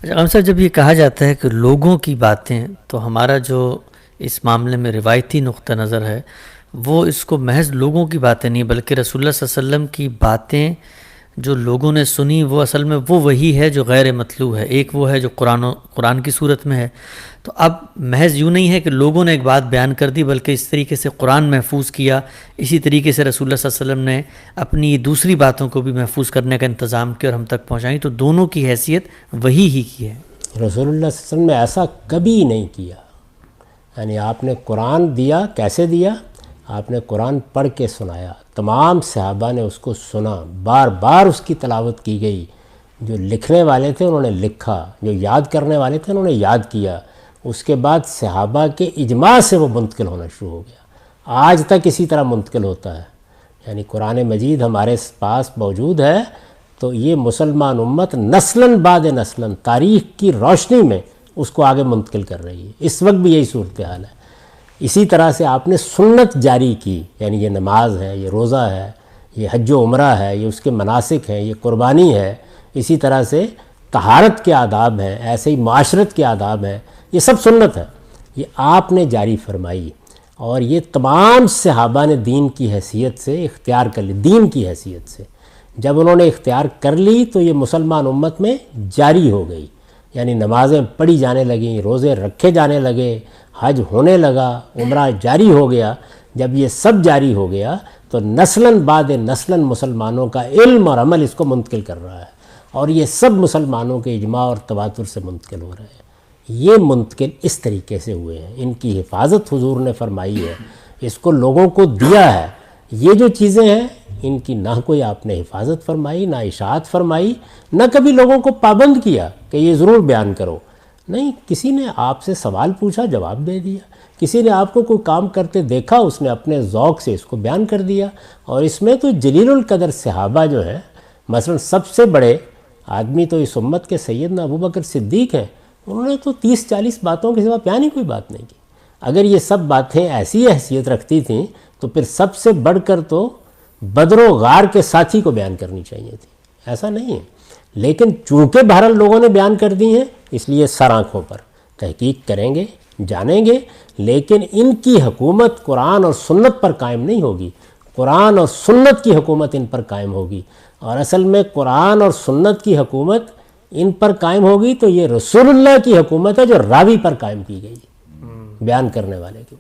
اچھا غم صاحب، جب یہ کہا جاتا ہے کہ لوگوں کی باتیں، تو ہمارا جو اس معاملے میں روایتی نقطہ نظر ہے وہ اس کو محض لوگوں کی باتیں نہیں بلکہ رسول اللہ صلی اللہ علیہ وسلم کی باتیں جو لوگوں نے سنی وہ اصل میں وہ وہی ہے جو غیر مطلوع ہے. ایک وہ ہے جو قرآن کی صورت میں ہے. تو اب محض یوں نہیں ہے کہ لوگوں نے ایک بات بیان کر دی بلکہ اس طریقے سے قرآن محفوظ کیا، اسی طریقے سے رسول اللہ صلی اللہ علیہ وسلم نے اپنی دوسری باتوں کو بھی محفوظ کرنے کا انتظام کیا اور ہم تک پہنچائیں. تو دونوں کی حیثیت وہی ہی کی ہے. رسول اللہ صلی اللہ علیہ وسلم نے ایسا کبھی نہیں کیا. یعنی آپ نے قرآن دیا، کیسے دیا؟ آپ نے قرآن پڑھ کے سنایا، تمام صحابہ نے اس کو سنا، بار بار اس کی تلاوت کی گئی. جو لکھنے والے تھے انہوں نے لکھا، جو یاد کرنے والے تھے انہوں نے یاد کیا. اس کے بعد صحابہ کے اجماع سے وہ منتقل ہونا شروع ہو گیا. آج تک اسی طرح منتقل ہوتا ہے. یعنی قرآن مجید ہمارے پاس موجود ہے تو یہ مسلمان امت نسلاً بعد نسلاً تاریخ کی روشنی میں اس کو آگے منتقل کر رہی ہے. اس وقت بھی یہی صورتحال ہے. اسی طرح سے آپ نے سنت جاری کی، یعنی یہ نماز ہے، یہ روزہ ہے، یہ حج و عمرہ ہے، یہ اس کے مناسک ہیں، یہ قربانی ہے. اسی طرح سے طہارت کے آداب ہیں، ایسے ہی معاشرت کے آداب ہیں. یہ سب سنت ہے، یہ آپ نے جاری فرمائی اور یہ تمام صحابہ نے دین کی حیثیت سے اختیار کر لی. دین کی حیثیت سے جب انہوں نے اختیار کر لی تو یہ مسلمان امت میں جاری ہو گئی. یعنی نمازیں پڑھی جانے لگیں، روزے رکھے جانے لگے، حج ہونے لگا، عمرہ جاری ہو گیا. جب یہ سب جاری ہو گیا تو نسلاً بعد نسلاً مسلمانوں کا علم اور عمل اس کو منتقل کر رہا ہے اور یہ سب مسلمانوں کے اجماع اور تواتر سے منتقل ہو رہے ہیں. یہ منتقل اس طریقے سے ہوئے ہیں. ان کی حفاظت حضور نے فرمائی ہے، اس کو لوگوں کو دیا ہے. یہ جو چیزیں ہیں ان کی نہ کوئی آپ نے حفاظت فرمائی، نہ اشاعت فرمائی، نہ کبھی لوگوں کو پابند کیا کہ یہ ضرور بیان کرو. نہیں، کسی نے آپ سے سوال پوچھا، جواب دے دیا. کسی نے آپ کو کوئی کام کرتے دیکھا، اس نے اپنے ذوق سے اس کو بیان کر دیا. اور اس میں تو جلیل القدر صحابہ جو ہیں، مثلا سب سے بڑے آدمی تو اس امت کے سیدنا ابوبکر صدیق ہیں. انہوں نے تو 30-40 باتوں کے سوا بیان ہی کوئی بات نہیں کی. اگر یہ سب باتیں ایسی حیثیت رکھتی تھیں تو پھر سب سے بڑھ کر تو بدر و غار کے ساتھی کو بیان کرنی چاہیے تھی. ایسا نہیں ہے. لیکن چونکہ بہرحال لوگوں نے بیان کر دی ہیں اس لیے سر آنکھوں پر تحقیق کریں گے، جانیں گے. لیکن ان کی حکومت قرآن اور سنت پر قائم نہیں ہوگی. قرآن اور سنت کی حکومت ان پر قائم ہوگی. اور اصل میں قرآن اور سنت کی حکومت ان پر قائم ہوگی تو یہ رسول اللہ کی حکومت ہے جو راوی پر قائم کی گئی، بیان کرنے والے کی.